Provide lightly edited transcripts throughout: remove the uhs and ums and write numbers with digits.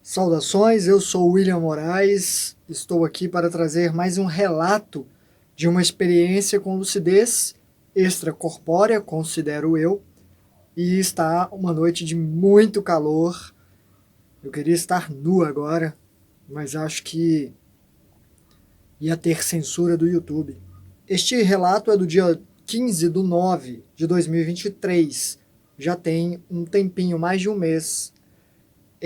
Saudações, eu sou William Moraes, estou aqui para trazer mais um relato de uma experiência com lucidez extracorpórea, considero eu, e está uma noite de muito calor. Eu queria estar nu agora, mas acho que ia ter censura do YouTube. Este relato é do dia 15/9/2023, já tem um tempinho, mais de um mês.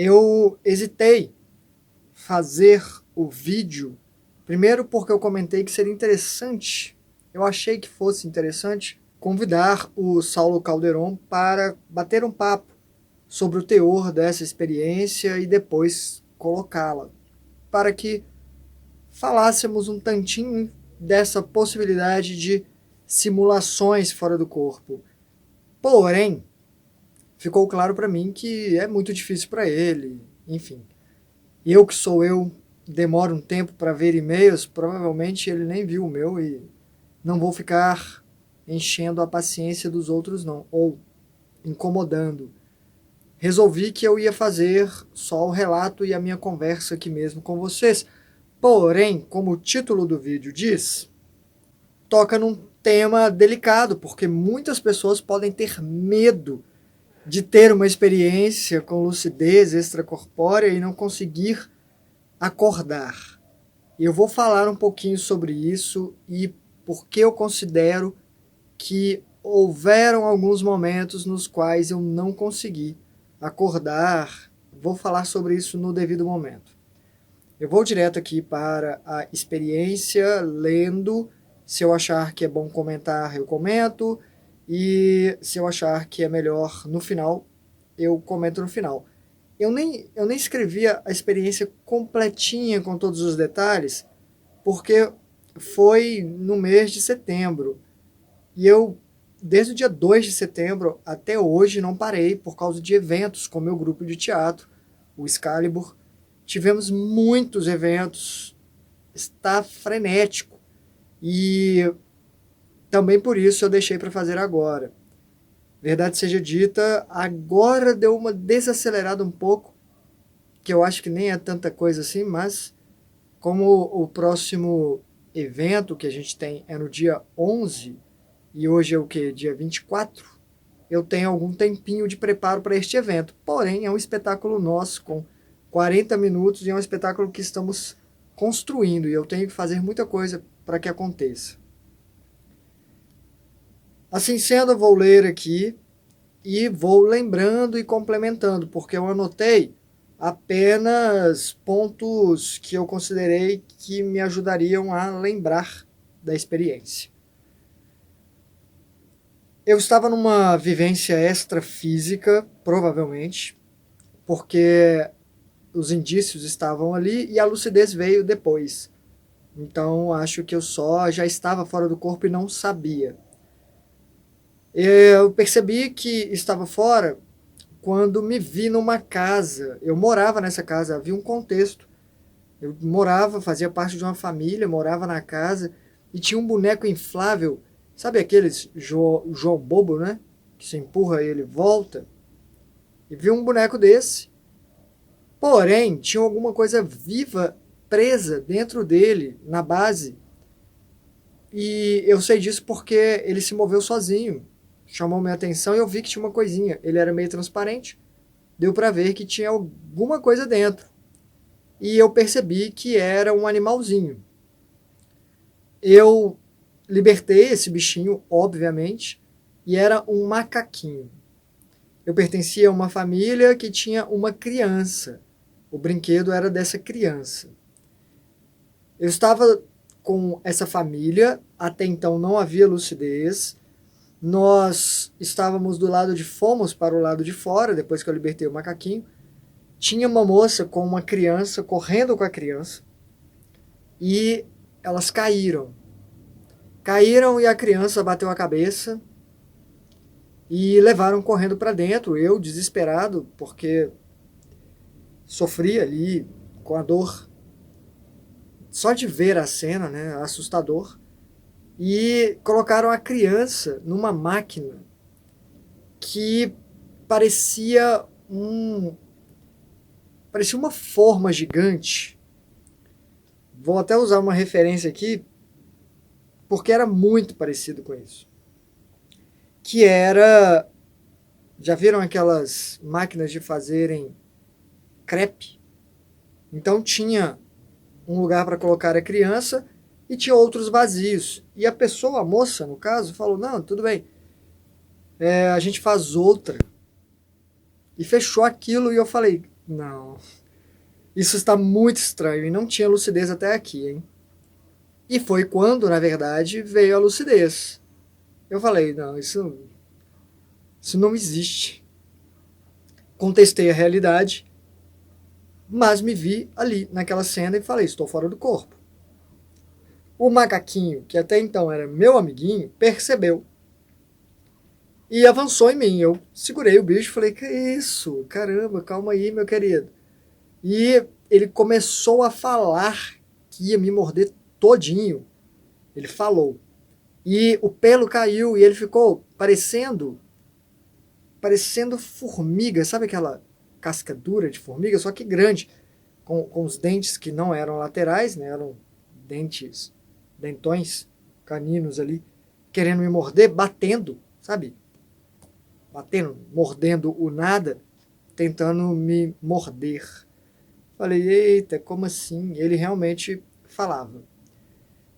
Eu hesitei fazer o vídeo, primeiro porque eu comentei que seria interessante, eu achei que fosse interessante, convidar o Saulo Calderon para bater um papo sobre o teor dessa experiência e depois colocá-la, para que falássemos um tantinho dessa possibilidade de simulações fora do corpo. Porém, ficou claro para mim que é muito difícil para ele, enfim. Eu que sou eu, demoro um tempo para ver e-mails, provavelmente ele nem viu o meu e não vou ficar enchendo a paciência dos outros não, ou incomodando. Resolvi que eu ia fazer só o relato e a minha conversa aqui mesmo com vocês. Porém, como o título do vídeo diz, toca num tema delicado, porque muitas pessoas podem ter medo de ter uma experiência com lucidez extracorpórea e não conseguir acordar. Eu vou falar um pouquinho sobre isso e por que eu considero que houveram alguns momentos nos quais eu não consegui acordar. Vou falar sobre isso no devido momento. Eu vou direto aqui para a experiência, lendo. Se eu achar que é bom comentar, eu comento. E se eu achar que é melhor no final, eu comento no final. Eu nem escrevi a experiência completinha com todos os detalhes, porque foi no mês de setembro. E eu, desde o dia 2 de setembro até hoje, não parei por causa de eventos com meu grupo de teatro, o Excalibur. Tivemos muitos eventos, está frenético. E também por isso eu deixei para fazer agora. Verdade seja dita, agora deu uma desacelerada um pouco, que eu acho que nem é tanta coisa assim, mas como o próximo evento que a gente tem é no dia 11, e hoje é o que? Dia 24, eu tenho algum tempinho de preparo para este evento. Porém, é um espetáculo nosso com 40 minutos e é um espetáculo que estamos construindo e eu tenho que fazer muita coisa para que aconteça. Assim sendo, eu vou ler aqui e vou lembrando e complementando, porque eu anotei apenas pontos que eu considerei que me ajudariam a lembrar da experiência. Eu estava numa vivência extrafísica, provavelmente, porque os indícios estavam ali e a lucidez veio depois. Então acho que eu só já estava fora do corpo e não sabia. Eu percebi que estava fora quando me vi numa casa. Eu morava nessa casa, havia um contexto. Eu morava, fazia parte de uma família, morava na casa e tinha um boneco inflável. Sabe aqueles João Bobo, né? Que se empurra e ele volta. E vi um boneco desse. Porém, tinha alguma coisa viva presa dentro dele, na base. E eu sei disso porque ele se moveu sozinho. Chamou minha atenção e eu vi que tinha uma coisinha. Ele era meio transparente. Deu para ver que tinha alguma coisa dentro. E eu percebi que era um animalzinho. Eu libertei esse bichinho, obviamente, e era um macaquinho. Eu pertencia a uma família que tinha uma criança. O brinquedo era dessa criança. Eu estava com essa família, até então não havia lucidez. Nós estávamos do lado de, fomos para o lado de fora, depois que eu libertei o macaquinho. Tinha uma moça com uma criança, correndo com a criança, e elas caíram. Caíram e a criança bateu a cabeça e levaram correndo para dentro. Eu, desesperado, porque sofri ali com a dor. Só de ver a cena, né, assustador. E colocaram a criança numa máquina que parecia parecia uma forma gigante. Vou até usar uma referência aqui, porque era muito parecido com isso. Que era... Já viram aquelas máquinas de fazerem crepe? Então tinha um lugar para colocar a criança e tinha outros vazios. E a pessoa, a moça no caso, falou, não, tudo bem, a gente faz outra. E fechou aquilo e eu falei, não, isso está muito estranho e não tinha lucidez até aqui, hein? E foi quando, na verdade, veio a lucidez. Eu falei, não, isso não existe. Contestei a realidade, mas me vi ali naquela cena e falei, estou fora do corpo. O macaquinho, que até então era meu amiguinho, percebeu e avançou em mim. Eu segurei o bicho e falei, que isso? Caramba, calma aí, meu querido. E ele começou a falar que ia me morder todinho. Ele falou. E o pelo caiu e ele ficou parecendo formiga. Sabe aquela casca dura de formiga? Só que grande. Com os dentes que não eram laterais, né? Eram dentões caninos ali, querendo me morder, batendo, sabe? Batendo, mordendo o nada, tentando me morder. Falei, eita, como assim? Ele realmente falava.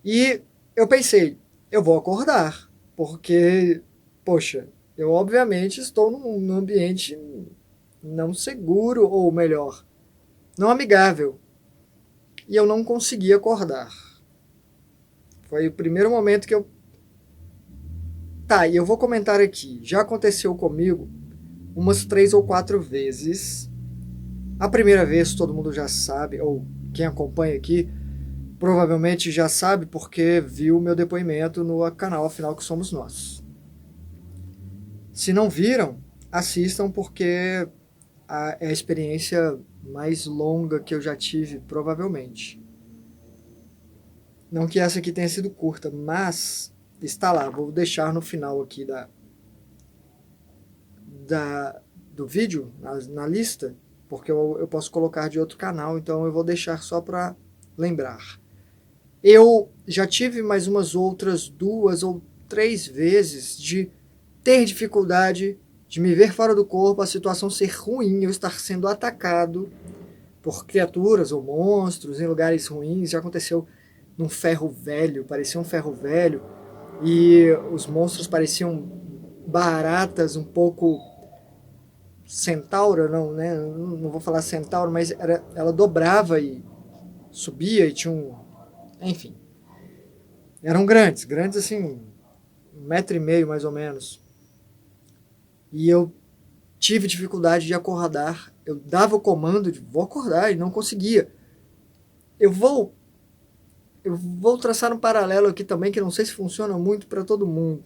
E eu pensei, eu vou acordar, porque, poxa, eu obviamente estou num ambiente não seguro, ou melhor, não amigável. E eu não consegui acordar. Foi o primeiro momento que eu... Tá, e eu vou comentar aqui. Já aconteceu comigo umas 3 ou 4 vezes. A primeira vez todo mundo já sabe, ou quem acompanha aqui, provavelmente já sabe porque viu meu depoimento no canal Afinal que Somos Nós. Se não viram, assistam porque é a experiência mais longa que eu já tive, provavelmente. Não que essa aqui tenha sido curta, mas está lá. Vou deixar no final aqui do vídeo, na lista, porque eu posso colocar de outro canal, então eu vou deixar só para lembrar. Eu já tive mais umas outras 2 ou 3 vezes de ter dificuldade de me ver fora do corpo, a situação ser ruim, eu estar sendo atacado por criaturas ou monstros em lugares ruins. Já aconteceu num ferro velho, parecia um ferro velho, e os monstros pareciam baratas, um pouco centauro, não, né? Não vou falar centauro, mas ela dobrava e subia e tinha um... Enfim. Eram grandes assim, 1,5 m mais ou menos. E eu tive dificuldade de acordar. Eu dava o comando de vou acordar e não conseguia. Eu vou traçar um paralelo aqui também, que não sei se funciona muito para todo mundo,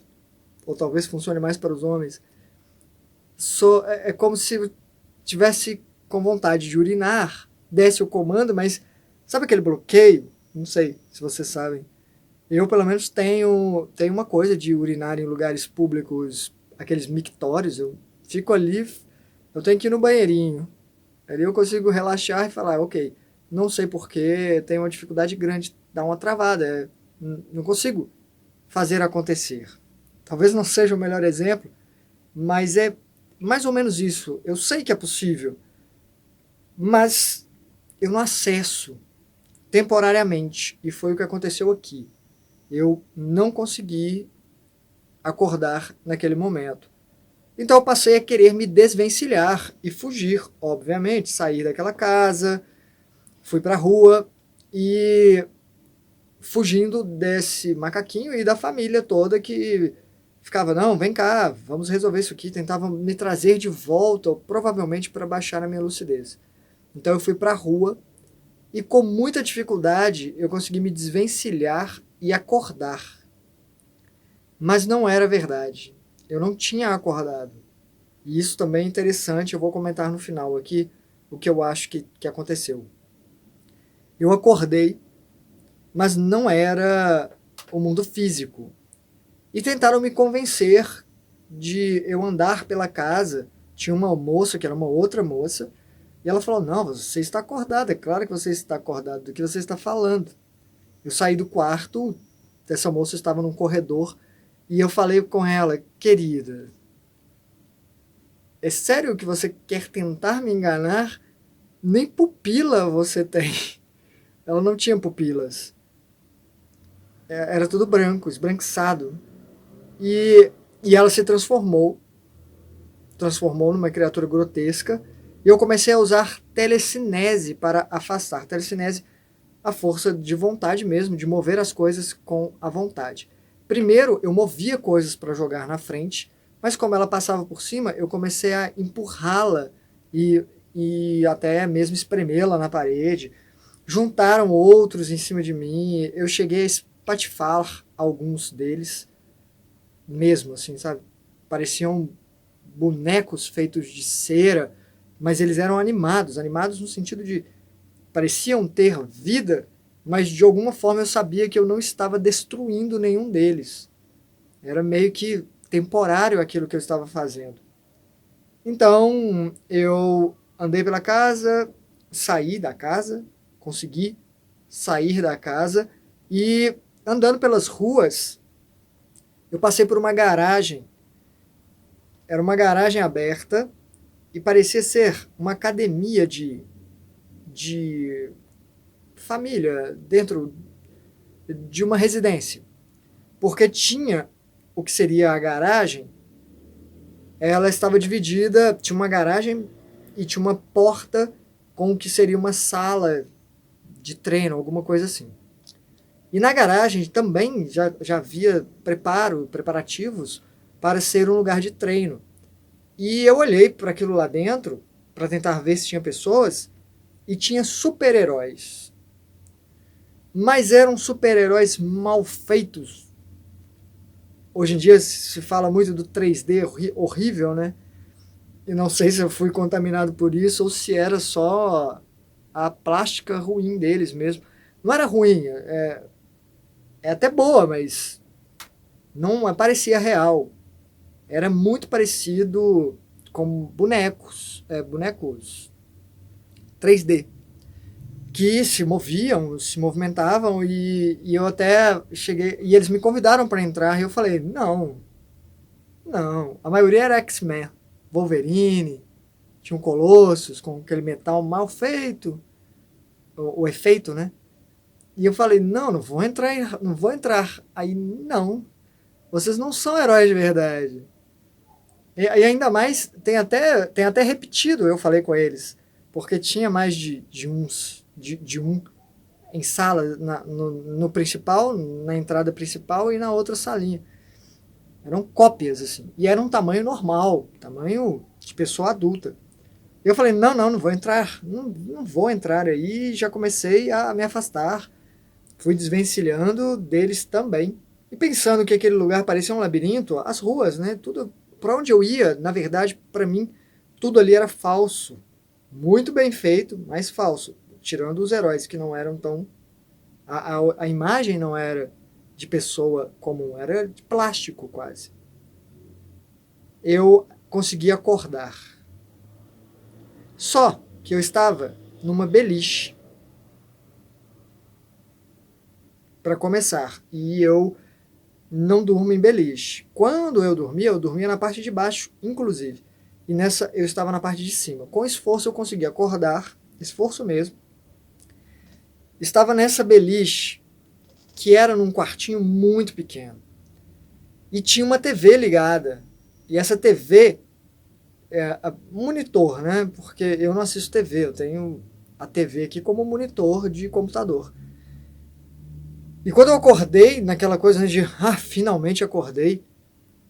ou talvez funcione mais para os homens. É como se eu tivesse com vontade de urinar, desse o comando, mas sabe aquele bloqueio? Não sei se vocês sabem. Eu, pelo menos, tenho uma coisa de urinar em lugares públicos, aqueles mictórios. Eu fico ali, eu tenho que ir no banheirinho. Ali eu consigo relaxar e falar, ok, não sei porquê, tenho uma dificuldade grande de dar uma travada. Não consigo fazer acontecer. Talvez não seja o melhor exemplo, mas é mais ou menos isso. Eu sei que é possível, mas eu não acesso temporariamente. E foi o que aconteceu aqui. Eu não consegui acordar naquele momento. Então eu passei a querer me desvencilhar e fugir, obviamente, sair daquela casa, fui para a rua e fugindo desse macaquinho e da família toda que ficava, não, vem cá, vamos resolver isso aqui, tentavam me trazer de volta, ou provavelmente para baixar a minha lucidez. Então eu fui para a rua e com muita dificuldade eu consegui me desvencilhar e acordar. Mas não era verdade. Eu não tinha acordado. E isso também é interessante, eu vou comentar no final aqui o que eu acho que aconteceu. Eu acordei, mas não era o mundo físico. E tentaram me convencer de eu andar pela casa. Tinha uma moça, que era uma outra moça, E ela falou, não, você está acordado, é claro que você está acordado, do que você está falando. Eu saí do quarto, essa moça estava num corredor, e eu falei com ela, querida, é sério que você quer tentar me enganar? Nem pupila você tem. Ela não tinha pupilas. Era tudo branco, esbranquiçado. E ela se transformou numa criatura grotesca, e eu comecei a usar telecinese para afastar. Telecinese, a força de vontade mesmo, de mover as coisas com a vontade. Primeiro, eu movia coisas para jogar na frente, mas como ela passava por cima, eu comecei a empurrá-la e até mesmo espremê-la na parede. Juntaram outros em cima de mim, eu cheguei a espatifar alguns deles, mesmo assim, sabe? Pareciam bonecos feitos de cera, mas eles eram animados no sentido de pareciam ter vida, mas de alguma forma eu sabia que eu não estava destruindo nenhum deles. Era meio que temporário aquilo que eu estava fazendo. Então eu andei pela casa, saí da casa, consegui sair da casa e andando pelas ruas, eu passei por uma garagem. Era uma garagem aberta e parecia ser uma academia de família dentro de uma residência. Porque tinha o que seria a garagem, ela estava dividida, tinha uma garagem e tinha uma porta com o que seria uma sala de treino, alguma coisa assim. E na garagem também já havia preparativos para ser um lugar de treino. E eu olhei para aquilo lá dentro, para tentar ver se tinha pessoas, e tinha super-heróis. Mas eram super-heróis mal feitos. Hoje em dia se fala muito do 3D horrível, né? E não sei se eu fui contaminado por isso ou se era só a plástica ruim deles mesmo. Não era ruim, é até boa, mas não parecia real. Era muito parecido com bonecos 3D, que se moviam, se movimentavam, e eu até cheguei, e eles me convidaram para entrar, e eu falei, não, a maioria era X-Men, Wolverine, tinha um Colossus com aquele metal mal feito, o efeito, né? E eu falei, não vou entrar. Aí, não, vocês não são heróis de verdade. E ainda mais, tem até repetido, eu falei com eles, porque tinha mais de um em sala, no principal, na entrada principal e na outra salinha. Eram cópias, assim, e era um tamanho normal, tamanho de pessoa adulta. Eu falei, não vou entrar, não vou entrar aí, já comecei a me afastar, fui desvencilhando deles também. E pensando que aquele lugar parecia um labirinto, as ruas, né, tudo, para onde eu ia, na verdade, para mim, tudo ali era falso. Muito bem feito, mas falso. Tirando os heróis que não eram tão... A imagem não era de pessoa comum, era de plástico quase. Eu consegui acordar. Só que eu estava numa beliche. Para começar. E eu não durmo em beliche. Quando eu dormia na parte de baixo, inclusive. E nessa eu estava na parte de cima. Com esforço eu consegui acordar, esforço mesmo. Estava nessa beliche, que era num quartinho muito pequeno. E tinha uma TV ligada. E essa TV monitor, né? Porque eu não assisto TV, eu tenho a TV aqui como monitor de computador. E quando eu acordei, naquela coisa de, finalmente acordei,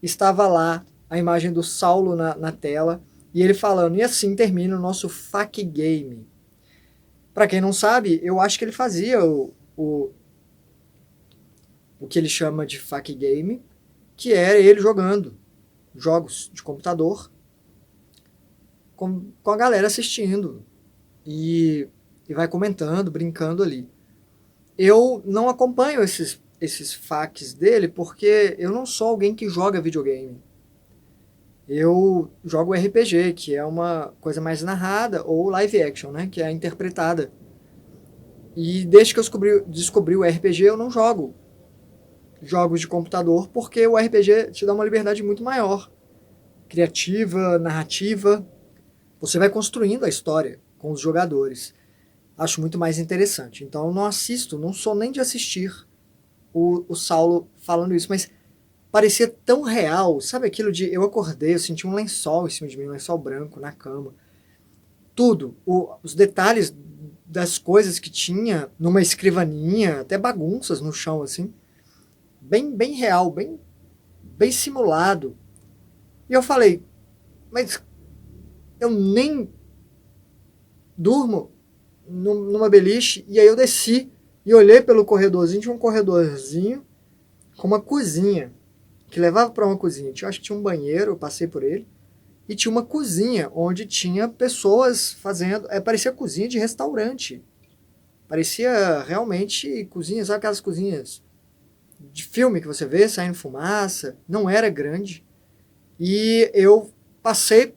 estava lá a imagem do Saulo na tela, e ele falando, e assim termina o nosso FAQ Game. Para quem não sabe, eu acho que ele fazia o que ele chama de FAQ Game, que era ele jogando jogos de computador, com a galera assistindo, e vai comentando, brincando ali. Eu não acompanho esses FAQs dele porque eu não sou alguém que joga videogame. Eu jogo RPG, que é uma coisa mais narrada, ou live action, né, que é interpretada. E desde que eu descobri o RPG, eu não jogo jogos de computador, porque o RPG te dá uma liberdade muito maior, criativa, narrativa. Você vai construindo a história com os jogadores. Acho muito mais interessante. Então eu não assisto, não sou nem de assistir o Saulo falando isso, mas parecia tão real. Sabe aquilo de eu acordei, eu senti um lençol em cima de mim, um lençol branco na cama. Tudo, os detalhes das coisas que tinha numa escrivaninha, até bagunças no chão, assim. Bem real, bem simulado. E eu falei, mas eu nem durmo numa beliche. E aí eu desci e olhei pelo corredorzinho, tinha um corredorzinho com uma cozinha, que levava para uma cozinha. Eu acho que tinha um banheiro, eu passei por ele. E tinha uma cozinha, onde tinha pessoas fazendo... parecia cozinha de restaurante. Parecia realmente cozinha, sabe aquelas cozinhas de filme que você vê saindo fumaça? Não era grande. E eu passei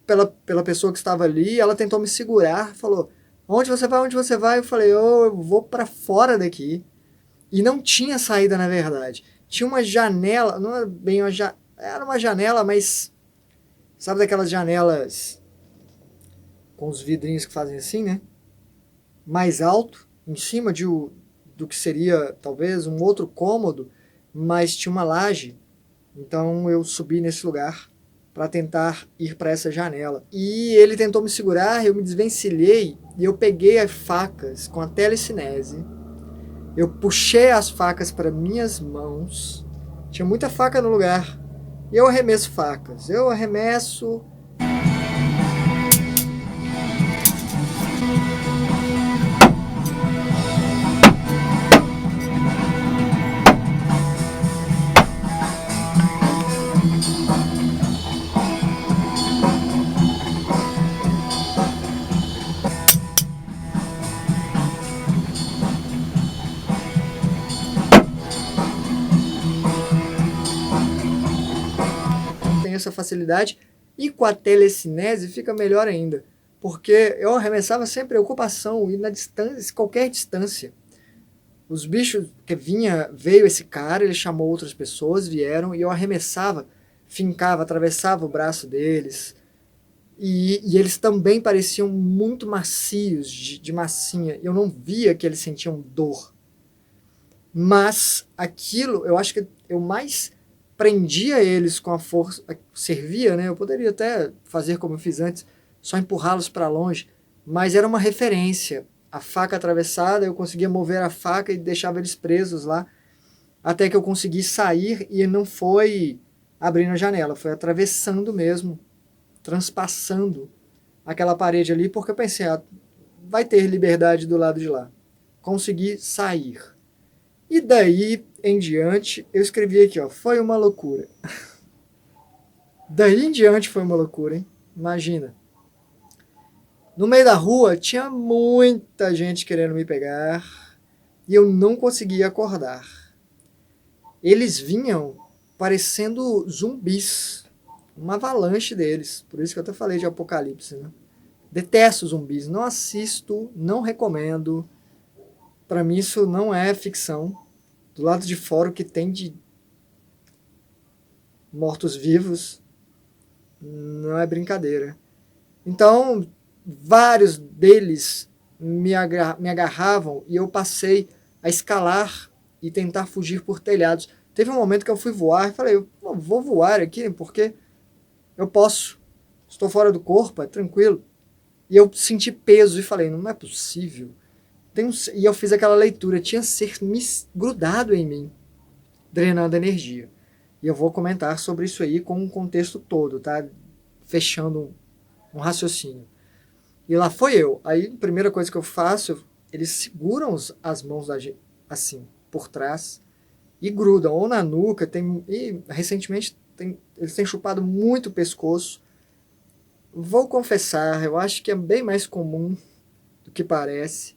pela pessoa que estava ali, ela tentou me segurar, falou, onde você vai, onde você vai? Eu falei, eu vou para fora daqui. E não tinha saída, na verdade. Tinha uma janela, não era bem uma janela, era uma janela, mas sabe daquelas janelas com os vidrinhos que fazem assim, né? Mais alto, em cima do que seria talvez um outro cômodo, mas tinha uma laje. Então eu subi nesse lugar para tentar ir para essa janela. E ele tentou me segurar, eu me desvencilhei e eu peguei as facas com a telecinese. Eu puxei as facas para minhas mãos. Tinha muita faca no lugar. E eu arremesso facas. Eu arremesso. Tem essa facilidade. E com a telecinese fica melhor ainda. Porque eu arremessava sem preocupação e na distância, qualquer distância. Os bichos que veio esse cara, ele chamou outras pessoas, vieram e eu arremessava, fincava, atravessava o braço deles. E eles também pareciam muito macios, de massinha. Eu não via que eles sentiam dor. Mas aquilo, eu acho que eu mais prendia eles com a força, servia, né? Eu poderia até fazer como eu fiz antes, só empurrá-los para longe, mas era uma referência. A faca atravessada, eu conseguia mover a faca e deixava eles presos lá, até que eu consegui sair e não foi abrindo a janela, foi atravessando mesmo, transpassando aquela parede ali, porque eu pensei, vai ter liberdade do lado de lá. Consegui sair. E daí em diante, eu escrevi aqui, ó, foi uma loucura. Daí em diante foi uma loucura, hein? Imagina. No meio da rua tinha muita gente querendo me pegar e eu não conseguia acordar. Eles vinham parecendo zumbis, uma avalanche deles. Por isso que eu até falei de apocalipse, né? Detesto zumbis, não assisto, não recomendo. Para mim isso não é ficção. Do lado de fora o que tem de mortos-vivos não é brincadeira. Então, vários deles me agarravam e eu passei a escalar e tentar fugir por telhados. Teve um momento que eu fui voar e falei, eu vou voar aqui porque eu posso. Estou fora do corpo, é tranquilo. E eu senti peso e falei, não é possível. E eu fiz aquela leitura, tinha ser grudado em mim, drenando energia. E eu vou comentar sobre isso aí com um contexto todo, tá? Fechando um raciocínio. E lá foi eu. Aí, a primeira coisa que eu faço, eles seguram as mãos da gente, assim, por trás, e grudam, ou na nuca, e recentemente eles têm chupado muito o pescoço. Vou confessar, eu acho que é bem mais comum do que parece.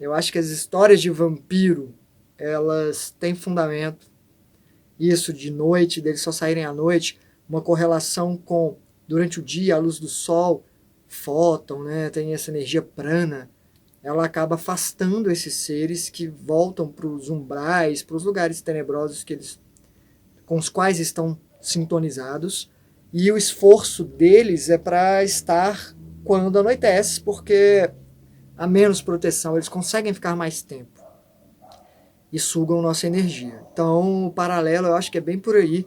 Eu acho que as histórias de vampiro, elas têm fundamento. Isso de noite, deles só saírem à noite, uma correlação com, durante o dia, a luz do sol, fóton, né, tem essa energia prana, ela acaba afastando esses seres que voltam para os umbrais, para os lugares tenebrosos com os quais estão sintonizados, e o esforço deles é para estar quando anoitece, porque há menos proteção, eles conseguem ficar mais tempo e sugam nossa energia. Então, o paralelo eu acho que é bem por aí.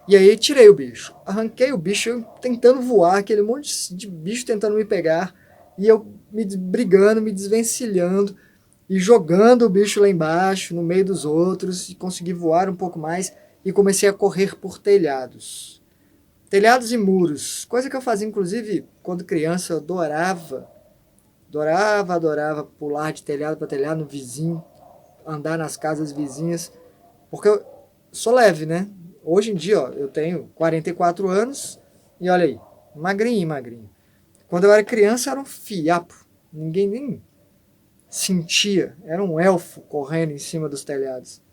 E aí tirei o bicho, arranquei o bicho tentando voar, aquele monte de bicho tentando me pegar, e eu brigando, me desvencilhando, e jogando o bicho lá embaixo, no meio dos outros, e consegui voar um pouco mais, e comecei a correr por telhados. Telhados e muros, coisa que eu fazia inclusive quando criança, eu adorava pular de telhado para telhado no vizinho, andar nas casas vizinhas, porque eu sou leve, né? Hoje em dia, ó, eu tenho 44 anos e olha aí, magrinho. Quando eu era criança, era um fiapo. Ninguém nem sentia. Era um elfo correndo em cima dos telhados.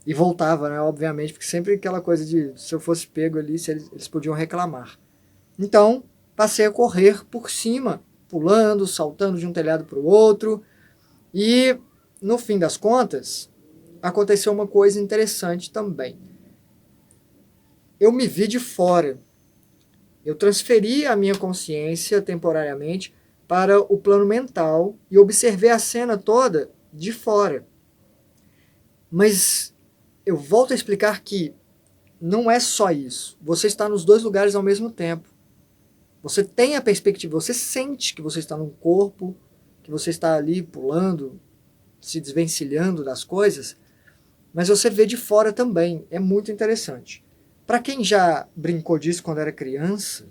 E voltava, né? Obviamente, porque sempre aquela coisa de se eu fosse pego ali, se eles podiam reclamar. Então, passei a correr por cima, pulando, saltando de um telhado para o outro. E, no fim das contas, aconteceu uma coisa interessante também. Eu me vi de fora. Eu transferi a minha consciência temporariamente para o plano mental e observei a cena toda de fora. Mas eu volto a explicar que não é só isso. Você está nos dois lugares ao mesmo tempo. Você tem a perspectiva, você sente que você está num corpo, que você está ali pulando, se desvencilhando das coisas, mas você vê de fora também. É muito interessante. Para quem já brincou disso quando era criança,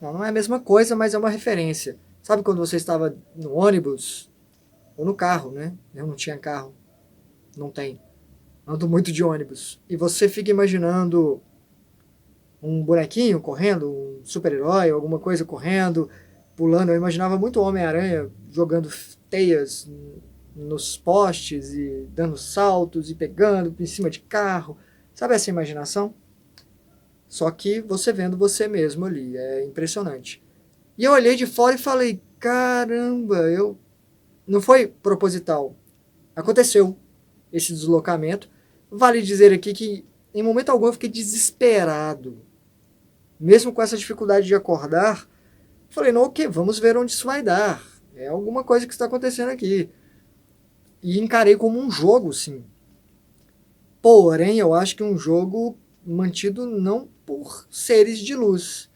não é a mesma coisa, mas é uma referência. Sabe quando você estava no ônibus ou no carro, né? Eu não tinha carro, não tenho. Ando muito de ônibus. E você fica imaginando um bonequinho correndo, um super-herói, alguma coisa correndo, pulando. Eu imaginava muito o Homem-Aranha jogando teias nos postes e dando saltos e pegando em cima de carro. Sabe essa imaginação? Só que você vendo você mesmo ali. É impressionante. E eu olhei de fora e falei, caramba, não foi proposital. Aconteceu esse deslocamento. Vale dizer aqui que em momento algum eu fiquei desesperado. Mesmo com essa dificuldade de acordar, falei, não, ok, vamos ver onde isso vai dar. É alguma coisa que está acontecendo aqui. E encarei como um jogo, sim. Porém, eu acho que um jogo mantido não por seres de luz.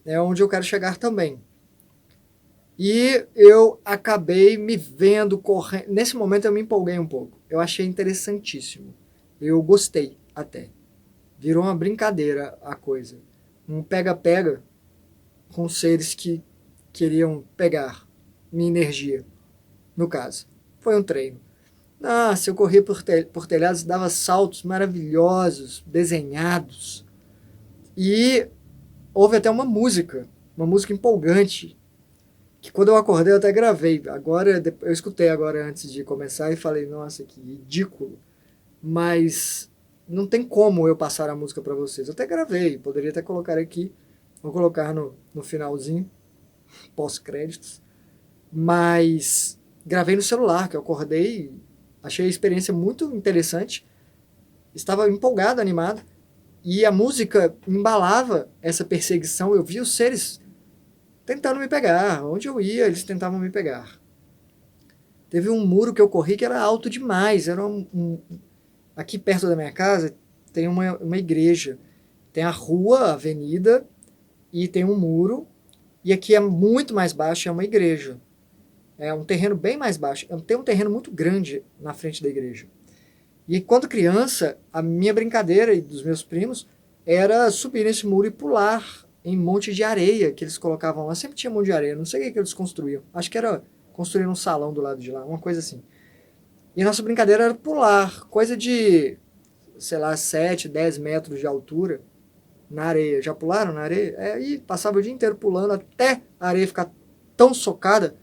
É onde eu quero chegar também. E eu acabei me vendo correndo. Nesse momento eu me empolguei um pouco. Eu achei interessantíssimo. Eu gostei até. Virou uma brincadeira a coisa. Um pega-pega com seres que queriam pegar minha energia, no caso. Foi um treino. Nossa, eu corria por telhados, dava saltos maravilhosos, desenhados. E houve até uma música empolgante, que quando eu acordei eu até gravei. Agora, eu escutei agora antes de começar e falei, nossa, que ridículo. Mas não tem como eu passar a música para vocês. Eu até gravei, poderia até colocar aqui. Vou colocar no finalzinho, pós-créditos. Mas gravei no celular, que eu acordei, achei a experiência muito interessante. Estava empolgado, animado. E a música embalava essa perseguição. Eu via os seres tentando me pegar. Onde eu ia, eles tentavam me pegar. Teve um muro que eu corri que era alto demais. Aqui perto da minha casa tem uma igreja. Tem a rua, a avenida, e tem um muro. E aqui é muito mais baixo, é uma igreja. É um terreno bem mais baixo. Tem um terreno muito grande na frente da igreja. E quando criança, a minha brincadeira e dos meus primos era subir nesse muro e pular em monte de areia que eles colocavam lá. Sempre tinha um monte de areia, não sei o que eles construíam. Acho que era construir um salão do lado de lá, uma coisa assim. E a nossa brincadeira era pular, coisa de, sei lá, 7, 10 metros de altura na areia. Já pularam na areia? E passava o dia inteiro pulando até a areia ficar tão socada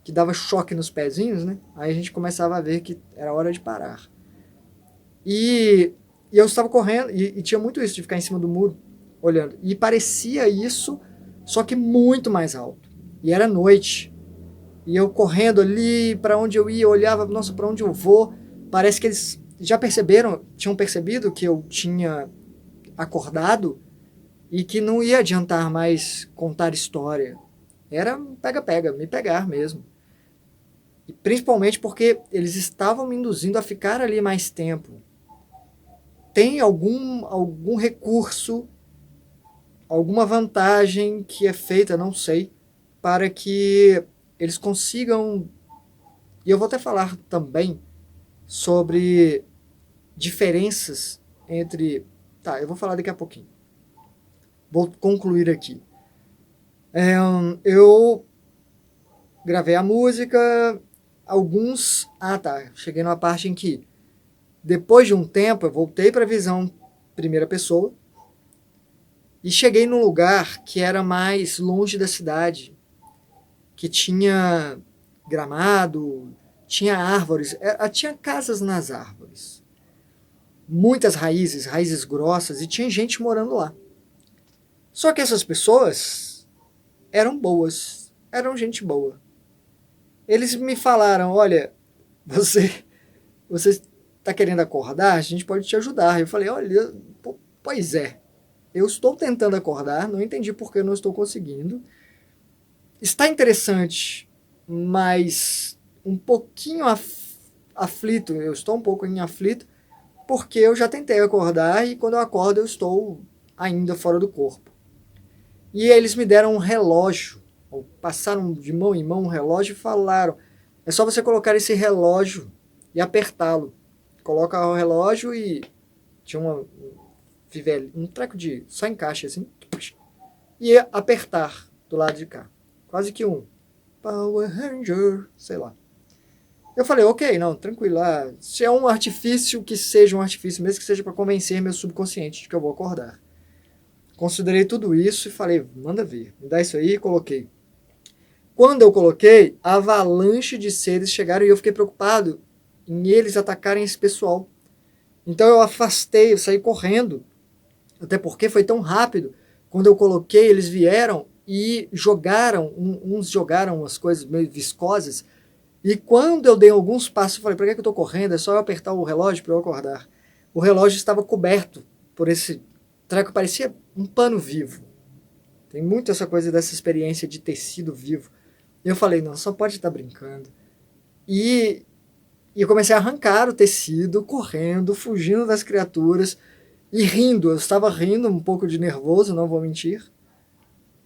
que dava choque nos pezinhos, né? Aí a gente começava a ver que era hora de parar. E E eu estava correndo, e tinha muito isso de ficar em cima do muro, olhando. E parecia isso, só que muito mais alto. E era noite. E eu correndo ali, para onde eu ia, eu olhava, nossa, para onde eu vou? Parece que eles já perceberam, tinham percebido que eu tinha acordado e que não ia adiantar mais contar história. Era pega-pega, me pegar mesmo. E principalmente porque eles estavam me induzindo a ficar ali mais tempo. Tem algum recurso, alguma vantagem que é feita, não sei, para que eles consigam. E eu vou até falar também sobre diferenças entre. Tá, eu vou falar daqui a pouquinho. Vou concluir aqui. Eu gravei a música, alguns. Ah, tá. Cheguei numa parte em que, depois de um tempo, eu voltei para a visão primeira pessoa e cheguei num lugar que era mais longe da cidade, que tinha gramado, tinha árvores, tinha casas nas árvores, muitas raízes, raízes grossas, e tinha gente morando lá. Só que essas pessoas eram boas, eram gente boa. Eles me falaram, olha, você está querendo acordar? A gente pode te ajudar. Eu falei, olha, pois é, eu estou tentando acordar, não entendi por que eu não estou conseguindo. Está interessante, mas um pouquinho aflito, eu estou um pouco aflito, porque eu já tentei acordar e quando eu acordo eu estou ainda fora do corpo. E eles me deram um relógio, ou passaram de mão em mão um relógio e falaram, é só você colocar esse relógio e apertá-lo. Coloca o relógio e tinha um treco de só encaixe assim, e apertar do lado de cá. Quase que um Power Ranger, sei lá. Eu falei, ok, não, tranquilo. Se é um artifício, que seja um artifício, mesmo que seja para convencer meu subconsciente de que eu vou acordar. Considerei tudo isso e falei, manda ver, me dá isso aí e coloquei. Quando eu coloquei, a avalanche de seres chegaram e eu fiquei preocupado em eles atacarem esse pessoal. Então eu afastei, eu saí correndo, até porque foi tão rápido. Quando eu coloquei, eles vieram e jogaram, uns jogaram umas coisas meio viscosas, e quando eu dei alguns passos, eu falei, para que eu estou correndo? É só eu apertar o relógio para eu acordar. O relógio estava coberto por esse treco, parecia um pano vivo. Tem muito essa coisa dessa experiência de tecido vivo. E eu falei, não, só pode estar brincando. E eu comecei a arrancar o tecido, correndo, fugindo das criaturas e rindo. Eu estava rindo, um pouco de nervoso, não vou mentir.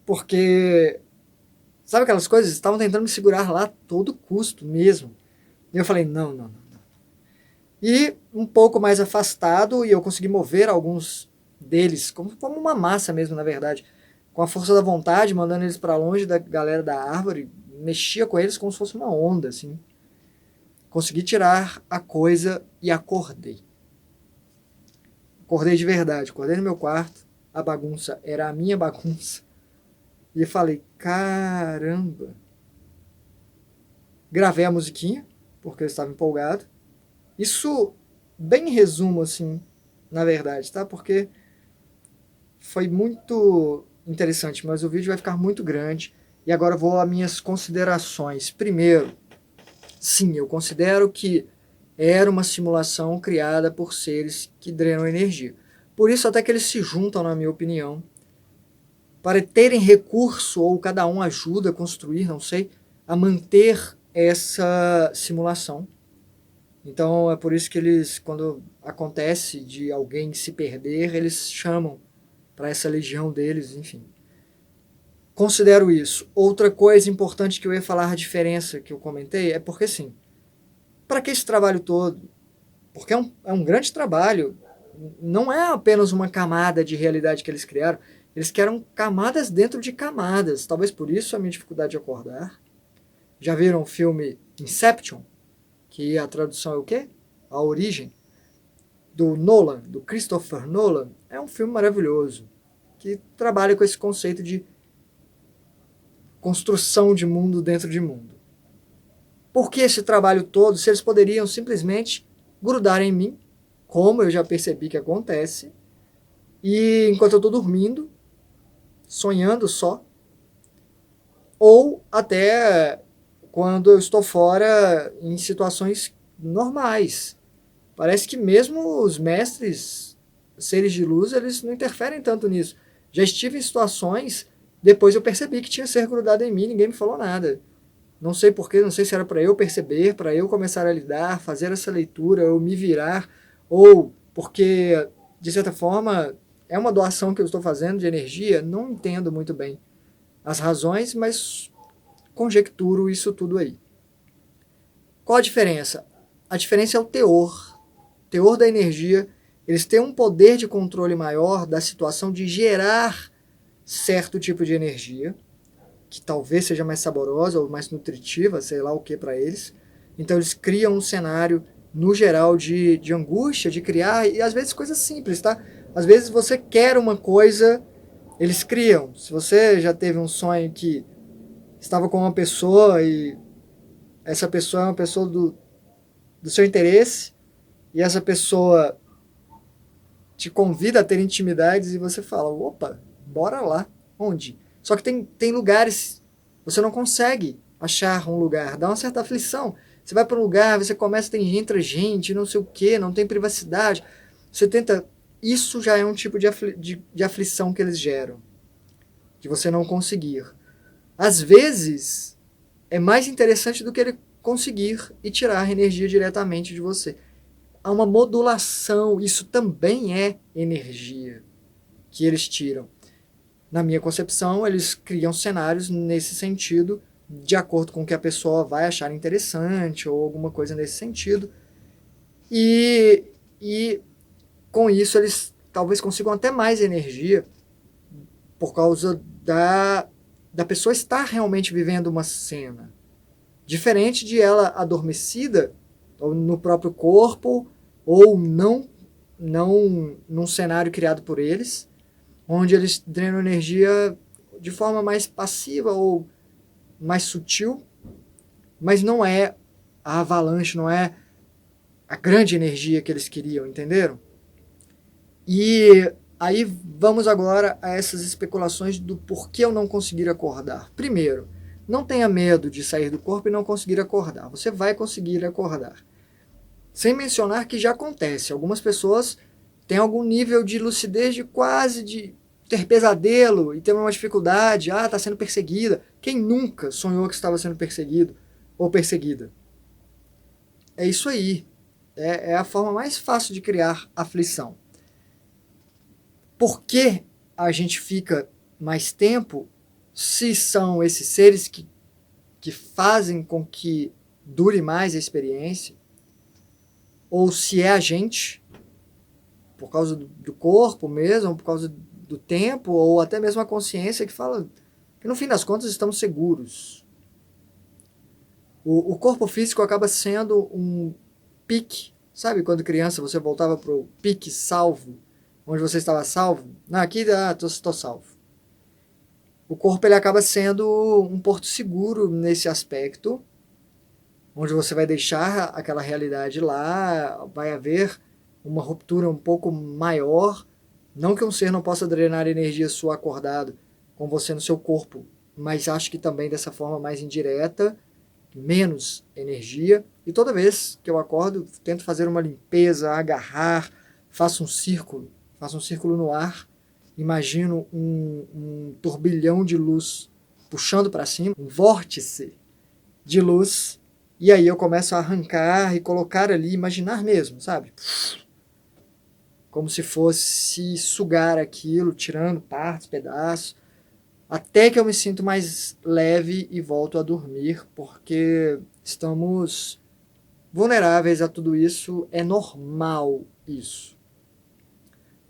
Porque, sabe aquelas coisas? Estavam tentando me segurar lá a todo custo mesmo. E eu falei, não, não, não. E um pouco mais afastado, e eu consegui mover alguns deles, como uma massa mesmo, na verdade, com a força da vontade, mandando eles para longe da galera da árvore, mexia com eles como se fosse uma onda, assim. Consegui tirar a coisa e acordei. Acordei de verdade, acordei no meu quarto, a bagunça era a minha bagunça, e eu falei, caramba. Gravei a musiquinha, porque eu estava empolgado. Isso, bem em resumo, assim, na verdade, tá? Porque foi muito interessante, mas o vídeo vai ficar muito grande. E agora eu vou às minhas considerações. Primeiro, sim, eu considero que era uma simulação criada por seres que drenam energia. Por isso até que eles se juntam, na minha opinião, para terem recurso, ou cada um ajuda a construir, não sei, a manter essa simulação. Então é por isso que eles, quando acontece de alguém se perder, eles chamam para essa legião deles, enfim. Considero isso. Outra coisa importante que eu ia falar, a diferença que eu comentei, é porque sim, para que esse trabalho todo? Porque é um grande trabalho, não é apenas uma camada de realidade que eles criaram, eles criaram camadas dentro de camadas, talvez por isso a minha dificuldade de acordar. Já viram o filme Inception? Que a tradução é o quê? A Origem, do Nolan, do Christopher Nolan. É um filme maravilhoso, que trabalha com esse conceito de construção de mundo dentro de mundo. Por que esse trabalho todo, se eles poderiam simplesmente grudar em mim como eu já percebi que acontece, e enquanto eu estou dormindo, sonhando só, ou até quando eu estou fora em situações normais. Parece que mesmo os mestres, seres de luz, eles não interferem tanto nisso. Já estive em situações, depois eu percebi que tinha ser grudado em mim, ninguém me falou nada. Não sei porquê, não sei se era para eu perceber, para eu começar a lidar, fazer essa leitura, eu me virar, ou porque, de certa forma, é uma doação que eu estou fazendo de energia, não entendo muito bem as razões, mas conjecturo isso tudo aí. Qual a diferença? A diferença é o teor. O teor da energia, eles têm um poder de controle maior da situação de gerar certo tipo de energia, que talvez seja mais saborosa ou mais nutritiva, sei lá o que para eles. Então eles criam um cenário, no geral, de angústia, de criar, e às vezes coisas simples, tá? Às vezes você quer uma coisa, eles criam. Se você já teve um sonho que estava com uma pessoa e essa pessoa é uma pessoa do seu interesse, e essa pessoa te convida a ter intimidades e você fala, opa, bora lá. Onde? Só que tem lugares, você não consegue achar um lugar, dá uma certa aflição. Você vai para um lugar, você começa, entra gente, não sei o que, não tem privacidade. Você tenta, isso já é um tipo de aflição que eles geram, de você não conseguir. Às vezes, é mais interessante do que ele conseguir e tirar a energia diretamente de você. Há uma modulação, isso também é energia que eles tiram. Na minha concepção, eles criam cenários nesse sentido, de acordo com o que a pessoa vai achar interessante ou alguma coisa nesse sentido. E com isso eles talvez consigam até mais energia por causa da pessoa estar realmente vivendo uma cena. Diferente de ela adormecida, ou no próprio corpo, ou não num cenário criado por eles, onde eles drenam energia de forma mais passiva ou mais sutil, mas não é a avalanche, não é a grande energia que eles queriam, entenderam? E aí vamos agora a essas especulações do porquê eu não conseguir acordar. Primeiro, não tenha medo de sair do corpo e não conseguir acordar. Você vai conseguir acordar. Sem mencionar que já acontece. Algumas pessoas têm algum nível de lucidez de quase de ter pesadelo e ter uma dificuldade. Ah, está sendo perseguida. Quem nunca sonhou que estava sendo perseguido ou perseguida? É isso aí. É a forma mais fácil de criar aflição. Por que a gente fica mais tempo se são esses seres que fazem com que dure mais a experiência? Ou se é a gente, por causa do corpo mesmo, por causa do tempo, ou até mesmo a consciência que fala que no fim das contas estamos seguros. O corpo físico acaba sendo um pique, sabe quando criança você voltava para o pique salvo, onde você estava salvo? Não, aqui estou salvo. O corpo ele acaba sendo um porto seguro nesse aspecto, onde você vai deixar aquela realidade lá, vai haver uma ruptura um pouco maior. Não que um ser não possa drenar energia sua acordado com você no seu corpo, mas acho que também dessa forma mais indireta, menos energia. E toda vez que eu acordo, tento fazer uma limpeza, agarrar, faço um círculo no ar, imagino um turbilhão de luz puxando para cima, um vórtice de luz, e aí eu começo a arrancar e colocar ali, imaginar mesmo, sabe? Como se fosse sugar aquilo, tirando partes, pedaços, até que eu me sinto mais leve e volto a dormir, porque estamos vulneráveis a tudo isso, é normal isso.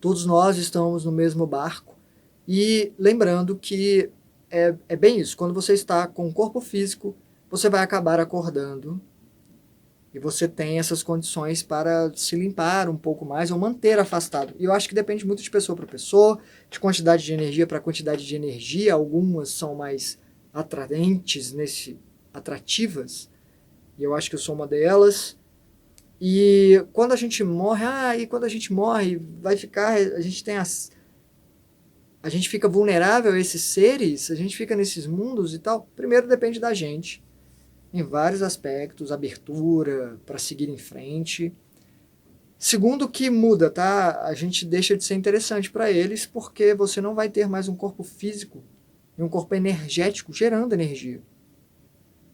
Todos nós estamos no mesmo barco, e lembrando que é bem isso, quando você está com o corpo físico, você vai acabar acordando, e você tem essas condições para se limpar um pouco mais ou manter afastado. E eu acho que depende muito de pessoa para pessoa, de quantidade de energia para quantidade de energia. Algumas são mais atraentes, atrativas, e eu acho que eu sou uma delas. E quando a gente morre, e quando a gente morre, vai ficar, a gente fica vulnerável a esses seres, a gente fica nesses mundos e tal. Primeiro depende da gente, em vários aspectos, abertura para seguir em frente. Segundo, que muda, tá? A gente deixa de ser interessante para eles porque você não vai ter mais um corpo físico e um corpo energético gerando energia.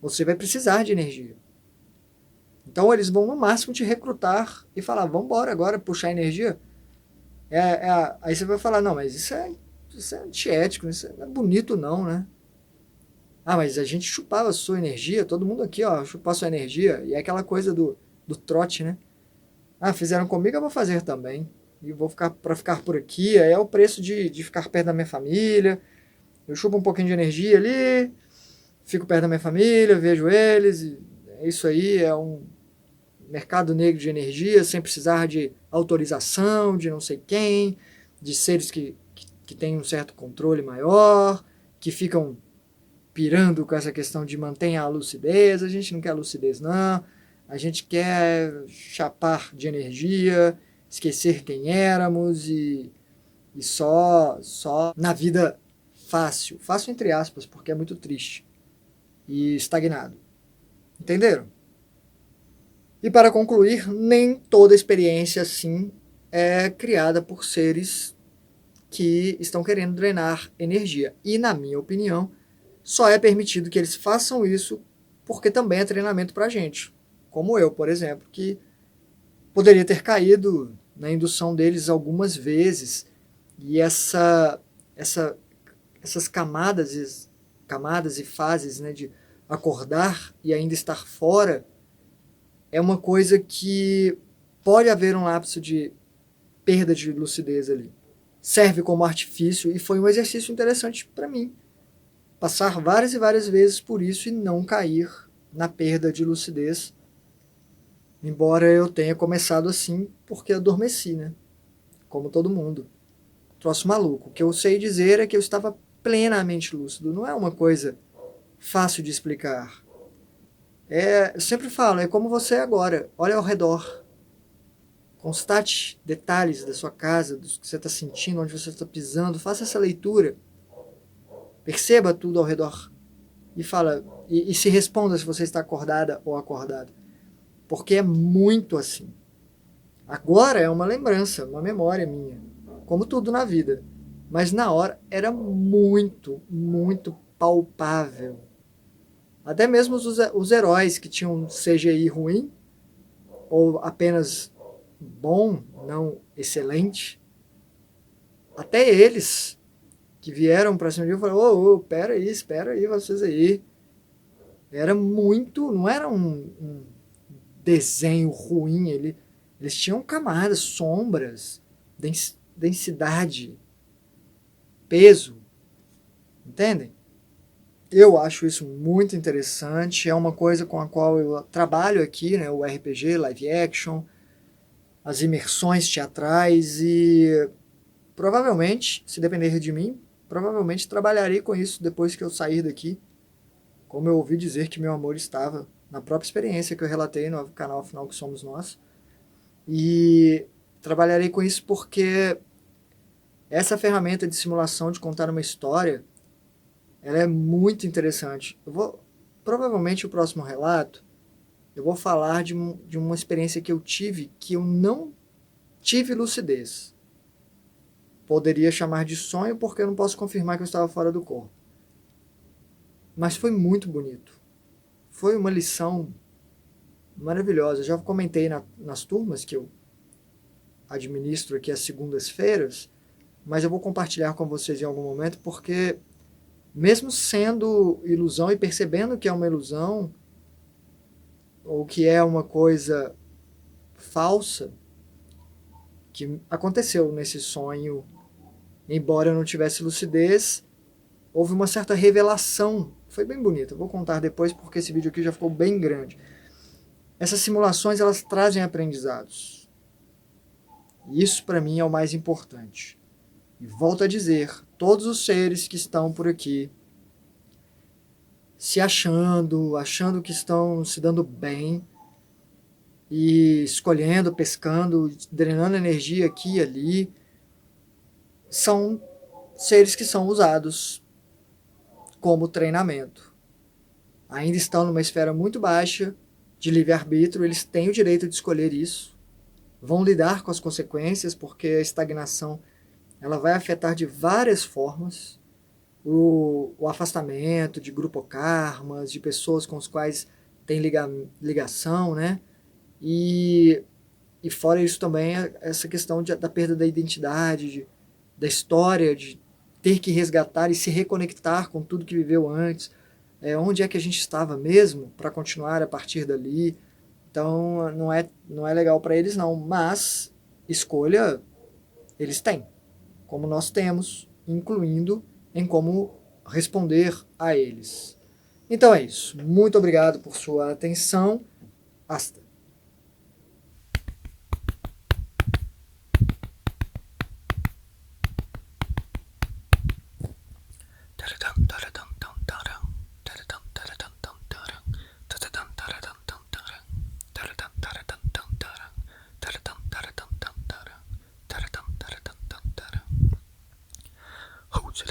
Você vai precisar de energia. Então eles vão no máximo te recrutar e falar, vamos embora agora, puxar energia. Aí você vai falar, não, mas isso é antiético, isso não é bonito não, né? Mas a gente chupava a sua energia, todo mundo aqui, ó, chupar a sua energia. E é aquela coisa do trote, né? Fizeram comigo, eu vou fazer também. E vou ficar para ficar por aqui. Aí é o preço de ficar perto da minha família. Eu chupo um pouquinho de energia ali, fico perto da minha família, vejo eles. E é isso aí, é um mercado negro de energia, sem precisar de autorização, de não sei quem, de seres que têm um certo controle maior, que ficam pirando com essa questão de mantenha a lucidez. A gente não quer lucidez, não. A gente quer chapar de energia, esquecer quem éramos e só na vida fácil. Fácil entre aspas, porque é muito triste e estagnado. Entenderam? E para concluir, nem toda experiência assim é criada por seres que estão querendo drenar energia. E, na minha opinião, só é permitido que eles façam isso porque também é treinamento para a gente. Como eu, por exemplo, que poderia ter caído na indução deles algumas vezes. E essas camadas e fases, né, de acordar e ainda estar fora, é uma coisa que pode haver um lapso de perda de lucidez ali. Serve como artifício e foi um exercício interessante para mim. Passar várias e várias vezes por isso e não cair na perda de lucidez. Embora eu tenha começado assim porque adormeci, né? Como todo mundo. Troço maluco. O que eu sei dizer é que eu estava plenamente lúcido. Não é uma coisa fácil de explicar. Eu sempre falo, é como você é agora. Olha ao redor. Constate detalhes da sua casa, do que você está sentindo, onde você está pisando. Faça essa leitura. Perceba tudo ao redor. E fala, e se responda se você está acordada ou acordado. Porque é muito assim. Agora é uma lembrança, uma memória minha. Como tudo na vida. Mas na hora era muito, muito palpável. Até mesmo os heróis que tinham CGI ruim, ou apenas bom, não excelente, até eles que vieram pra cima de mim falaram, pera aí, espera aí, vocês aí. Era muito, não era um desenho ruim, eles tinham camadas, sombras, densidade, peso, entendem? Eu acho isso muito interessante, é uma coisa com a qual eu trabalho aqui, né, o RPG, live action, as imersões teatrais e provavelmente, se depender de mim, provavelmente trabalharei com isso depois que eu sair daqui, como eu ouvi dizer que meu amor estava na própria experiência que eu relatei no canal Afinal que Somos Nós. E trabalharei com isso porque essa ferramenta de simulação de contar uma história, ela é muito interessante. Provavelmente o próximo relato, eu vou falar de uma experiência que eu tive que eu não tive lucidez. Poderia chamar de sonho porque eu não posso confirmar que eu estava fora do corpo. Mas foi muito bonito. Foi uma lição maravilhosa. Eu já comentei nas turmas que eu administro aqui às segundas-feiras, mas eu vou compartilhar com vocês em algum momento porque mesmo sendo ilusão e percebendo que é uma ilusão ou que é uma coisa falsa, que aconteceu nesse sonho, embora eu não tivesse lucidez, houve uma certa revelação. Foi bem bonito, eu vou contar depois porque esse vídeo aqui já ficou bem grande. Essas simulações, elas trazem aprendizados. E isso para mim é o mais importante. E volto a dizer, todos os seres que estão por aqui se achando que estão se dando bem, e escolhendo, pescando, drenando energia aqui e ali, são seres que são usados como treinamento. Ainda estão numa esfera muito baixa de livre-arbítrio, eles têm o direito de escolher isso, vão lidar com as consequências, porque a estagnação ela vai afetar de várias formas o afastamento de grupokarmas, de pessoas com as quais tem ligação, né? E fora isso também essa questão da perda da identidade, da história, de ter que resgatar e se reconectar com tudo que viveu antes, onde é que a gente estava mesmo para continuar a partir dali. Então não é legal para eles não, mas escolha eles têm, como nós temos, incluindo em como responder a eles. Então é isso. Muito obrigado por sua atenção. Hasta. Hold